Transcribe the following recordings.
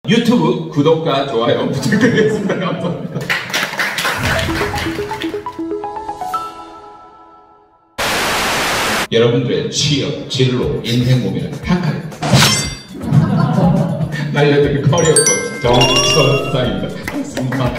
유튜브 구독과 좋아요 부탁드리겠습니다. 감사합니다. 여러분들의 취업, 진로, 인생 고민은 한 칸. 날려드릴 커리어 코치 정철상입니다. 반갑습니다.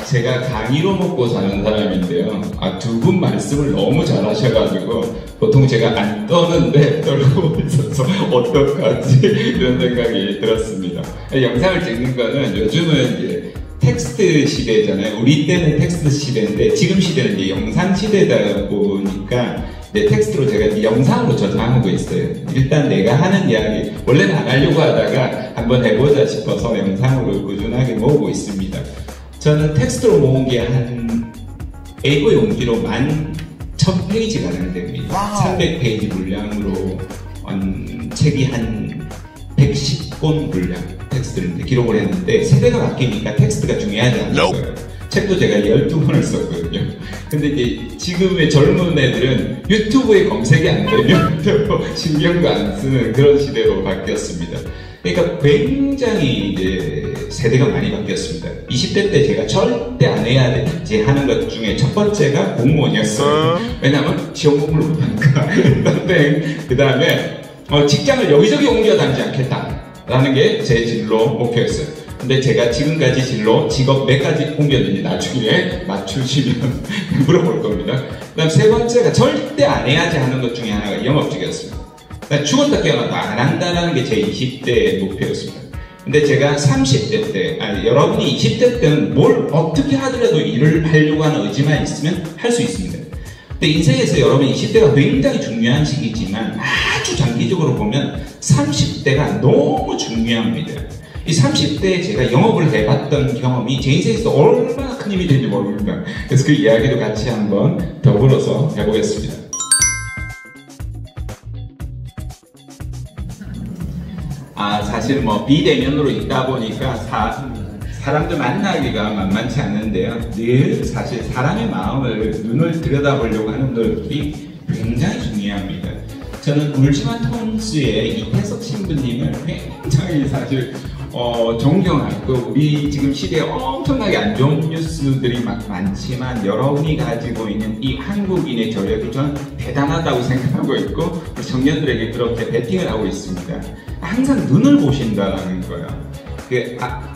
제가 강의로 먹고 사는 사람인데요. 두 분 말씀을 너무 잘하셔가지고 보통 제가 안 떠는데 떨고 있어서 어떡하지 이런 생각이 들었습니다. 영상을 찍는 거는 요즘은 이제 텍스트 시대잖아요. 우리 때는 텍스트 시대인데 지금 시대는 이제 영상 시대다 보니까 텍스트로 제가 영상으로 저장하고 있어요. 일단 내가 하는 이야기 원래는 안 하려고 하다가 한번 해보자 싶어서 영상으로 꾸준하게 모으고 있습니다. 저는 텍스트로 모은 게 한 A4 용지로 11,000페이지 가량 됩니다. 300페이지 분량으로 책이 한 110권 분량 텍스트를 기록을 했는데 세대가 바뀌니까 텍스트가 중요하지 않은 거예요. 책도 제가 12권을 썼거든요. 근데 이제 지금의 젊은 애들은 유튜브에 검색이 안 되면 신경도 안 쓰는 그런 시대로 바뀌었습니다. 그러니까 굉장히 이제 세대가 많이 바뀌었습니다. 20대 때 제가 절대 안 해야 되지 하는 것 중에 첫 번째가 공무원이었어요. 왜냐면 시험 공부를 못하니까. 그 다음에 직장을 여기저기 옮겨 다니지 않겠다라는 게 제 진로 목표였어요. 근데 제가 지금까지 진로, 직업 몇 가지 옮겼는지 나중에 맞추시면 물어볼 겁니다. 그 다음 세 번째가 절대 안 해야지 하는 것 중에 하나가 영업직이었습니다. 죽었다 깨어나도 안 한다는 게 제 20대의 목표였습니다. 근데 제가 30대 때, 여러분이 20대 때는 뭘 어떻게 하더라도 일을 하려고 하는 의지만 있으면 할 수 있습니다. 근데 인생에서 여러분 20대가 굉장히 중요한 시기지만 아주 장기적으로 보면 30대가 너무 중요합니다. 이 30대에 제가 영업을 해봤던 경험이 제 인생에서 얼마나 큰 힘이 되는지 모릅니다. 그래서 그 이야기도 같이 한번 더불어서 해보겠습니다. 사실 비대면으로 있다 보니까 사람들 만나기가 만만치 않은데요. 늘 사실 사람의 마음을 눈을 들여다보려고 하는 노력이 굉장히 중요합니다. 저는 울지마 톰스의 이태석 신부님을 굉장히 사실 존경하고 우리 지금 시대에 엄청나게 안 좋은 뉴스들이 많지만 여러분이 가지고 있는 이 한국인의 저력이 저는 대단하다고 생각하고 있고 청년들에게 그렇게 배팅을 하고 있습니다. 항상 눈을 보신다라는 거예요.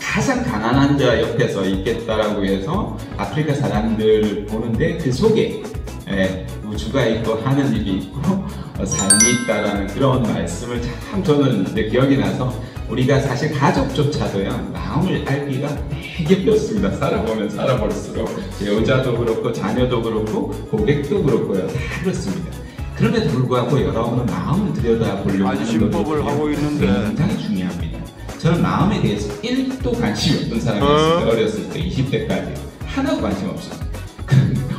가장 가난한 자 옆에서 있겠다라고 해서 아프리카 사람들 보는데 그 속에 우주가 있고 하느님이 있고 삶이 있다라는 그런 말씀을 참 저는 기억이 나서 우리가 사실 가족조차도요 마음을 알기가 되게 어렵습니다. 살아보면 살아볼수록 여자도 그렇고 자녀도 그렇고 고객도 그렇고요 다 그렇습니다. 그럼에도 불구하고 여러분은 마음을 들여다보려고 하는 것이 굉장히 중요합니다. 저는 마음에 대해서 1도 관심이 없는 사람이었습니다. 어렸을 때 20대까지 하나도 관심 없었어요.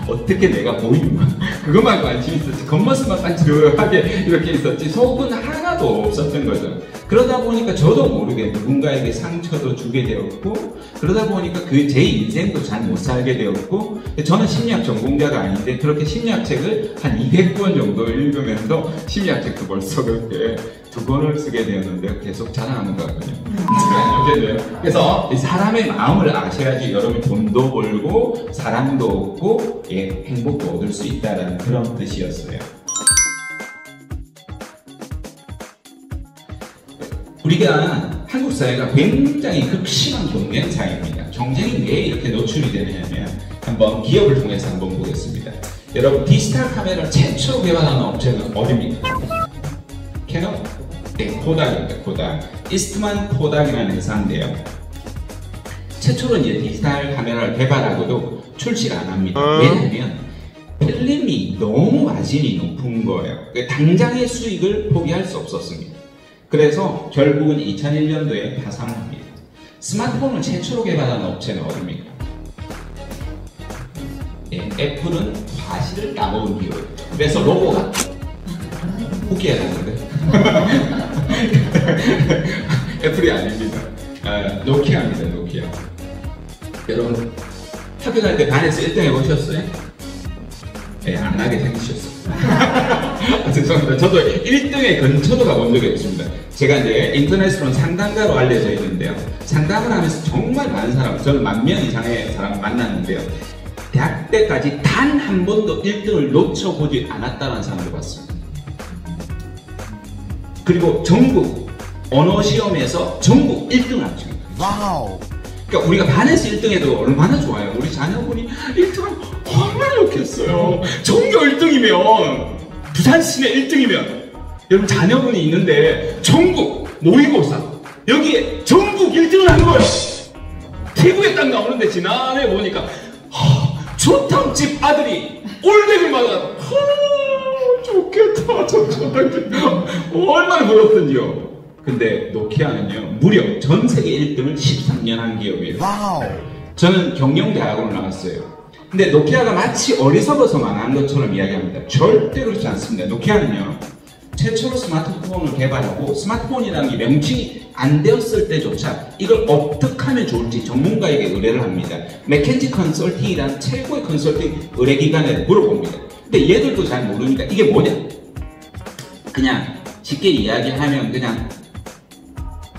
어떻게 내가 보이는가 그것만 관심이 있었지 겉모습만 반짝하게 이렇게 있었지 속은 하나도 없었던 거죠. 그러다 보니까 저도 모르게 누군가에게 상처도 주게 되었고 그러다 보니까 제 인생도 잘 못 살게 되었고 저는 심리학 전공자가 아닌데 그렇게 심리학책을 한 200권 정도 읽으면서 심리학책도 벌써 그렇게 2권을 쓰게 되었는데 계속 자랑하는 것 같거든요. 그래서 사람의 마음을 아셔야지 여러분이 돈도 벌고 사랑도 얻고 행복도 얻을 수 있다는 그런 뜻이었어요. 우리가 한국 사회가 굉장히 극심한 경쟁 사회입니다. 경쟁이 왜 이렇게 노출이 되느냐면 한번 기업을 통해서 한번 보겠습니다. 여러분 디지털 카메라를 최초로 개발하는 업체는 어디입니까? 캐논? 네, 코닥입니다. 코닥. 이스트만 코닥이라는 회사인데요. 최초로 이제 디지털 카메라를 개발하고도 출시를 안 합니다. 왜냐하면 필름이 너무 마진이 높은 거예요. 당장의 수익을 포기할 수 없었습니다. 그래서 결국은 2001년도에 파산합니다. 스마트폰을 최초로 개발한 업체는 어디입니까? 애플은 과실을 따먹은 기업이에요. 그래서 로고가 포기해야 되는데 애플이 아닙니다. 노키아입니다. 노키아. 여러분 학교 다닐 때 반에서 1등 해보셨어요? 안 하게 생기셨어요. 죄송합니다. 저도 1등에 근처도 가본 적이 없습니다. 제가 이제 인터넷으로는 상담가로 알려져 있는데요. 상담을 하면서 정말 많은 사람, 저는 10,000명 이상의 사람 만났는데요. 대학 때까지 단 한 번도 1등을 놓쳐보지 않았다는 사람을 봤습니다. 그리고 전국 언어 시험에서 전국 1등을 합니다. 와우. 그러니까 우리가 반에서 1등해도 얼마나 좋아요. 우리 자녀분이 1등은 얼마나 좋겠어요. 전교 1등이면 부산 시내 1등이면 여러분 자녀분이 있는데 전국 모의고사 여기에 전국 1등을 한 거예요. TV에 딱 나오는데 지난해 보니까 조탕집 아들이 올백을 맞아. 좋겠다. 얼마나 부럽던지요. 근데 노키아는요 무려 전 세계 1등을 13년 한 기업이에요. 와우. 저는 경영대학원을 나왔어요. 근데 노키아가 마치 어리석어서 망한 것처럼 이야기합니다. 절대 그렇지 않습니다. 노키아는요 최초로 스마트폰을 개발하고 스마트폰이라는 게 명칭이 안 되었을 때조차 이걸 어떻게 하면 좋을지 전문가에게 의뢰를 합니다. 맥켄지 컨설팅이라는 최고의 컨설팅 의뢰기관에 물어봅니다. 근데 얘들도 잘 모릅니다. 이게 뭐냐? 그냥 쉽게 이야기하면 그냥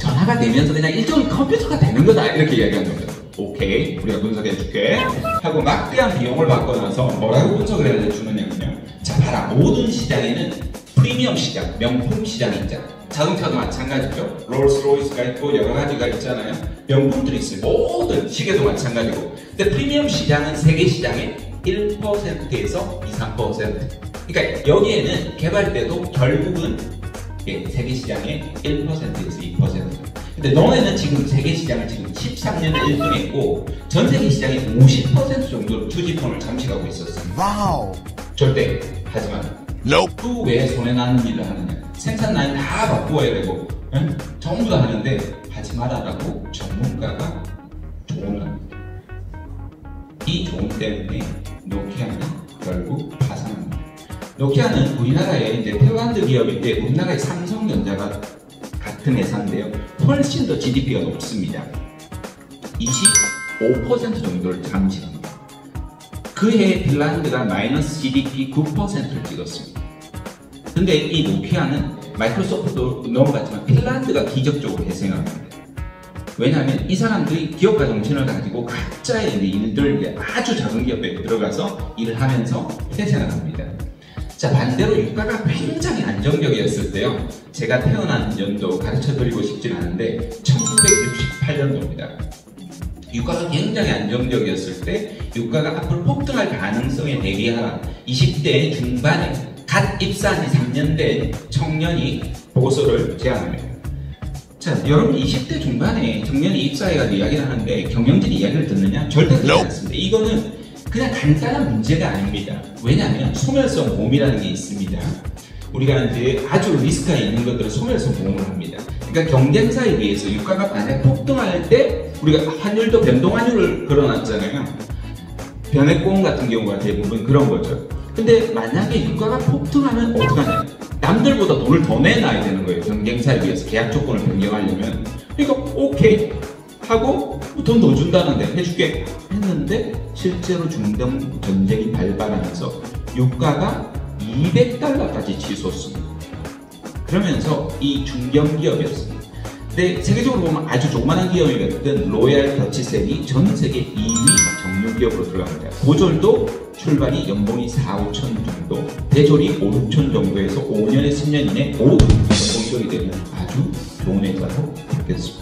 전화가 되면서 그냥 일종의 컴퓨터가 되는 거다 이렇게 이야기하는 겁니다. 오케이 우리가 분석해줄게 하고 막대한 비용을 받고 나서 뭐라고 분석을 해주느냐면요. 자 봐라 모든 시장에는 프리미엄 시장, 명품 시장이 있잖아요. 자동차도 마찬가지죠. 롤스로이스가 있고 여러 가지가 있잖아요. 명품들이 있어요. 모든 시계도 마찬가지고. 근데 프리미엄 시장은 세계 시장의 1%에서 2~3%. 그러니까 여기에는 개발때도 결국은 세계 시장의 1%에서 2%. 근데 너네는 지금 세계 시장을 지금 13년을 1등했고 전 세계 시장의 50% 정도로 투지폰을 잠식하고 있었어요. 와우. 절대 하지만 또 왜 손해나는 일을 하느냐? 생산 라인 다 바꾸어야 되고 응? 전부 다 하는데 하지 말아라고 전문가가 조언을 합니다. 이 조언 때문에 노키아는 결국 파산합니다. 노키아는 우리나라의 이제 핀란드 기업인데 우리나라의 삼성전자가 같은 회사인데요. 훨씬 더 GDP가 높습니다. 25% 정도를 잠식합니다. 그해 핀란드가 마이너스 GDP 9%를 찍었습니다. 근데 이 노키아는 마이크로소프트도 넘어갔지만 핀란드가 기적적으로 회생합니다. 왜냐하면 이 사람들이 기업가 정신을 가지고 각자의 일들 아주 작은 기업에 들어가서 일을 하면서 회생을 합니다. 자 반대로 유가가 굉장히 안정적이었을 때요. 제가 태어난 연도 가르쳐드리고 싶진 않은데 1968년도입니다. 유가가 굉장히 안정적이었을 때 유가가 앞으로 폭등할 가능성에 대비하라 20대 중반에 갓 입사한 지 3년 된 청년이 보고서를 제안합니다. 자 여러분 20대 중반에 청년이 입사해가지고 이야기를 하는데 경영진이 이야기를 듣느냐? 절대 그렇지 않습니다. 이거는 그냥 간단한 문제가 아닙니다. 왜냐하면 소멸성 보험이라는 게 있습니다. 우리가 이제 아주 리스크가 있는 것들은 소멸성 보험을 합니다. 그러니까 경쟁사에 비해서 유가가 만약 폭등할 때 우리가 환율도 변동 환율을 걸어놨잖아요. 변액보험 같은 경우가 대부분 그런 거죠. 근데 만약에 유가가 폭등하면 어떡하냐? 남들보다 돈을 더 내놔야 되는 거예요. 경쟁사에 비해서 계약 조건을 변경하려면. 그러니까 오케이 하고 돈 더 준다는데 해줄게 했는데 실제로 중동 전쟁이 발발하면서 유가가 $200까지 치솟습니다. 그러면서 이 중견기업이었습니다. 근데 세계적으로 보면 아주 조그만한 기업이었던 로얄 더치셀이 전 세계 2위 정유기업으로 들어갑니다. 고졸도 출발이 연봉이 4~5천 정도, 대졸이 5~6천 정도에서 5년에 10년 이내 5등 연봉이 되면 아주 좋은 회사로 바뀌었습니다.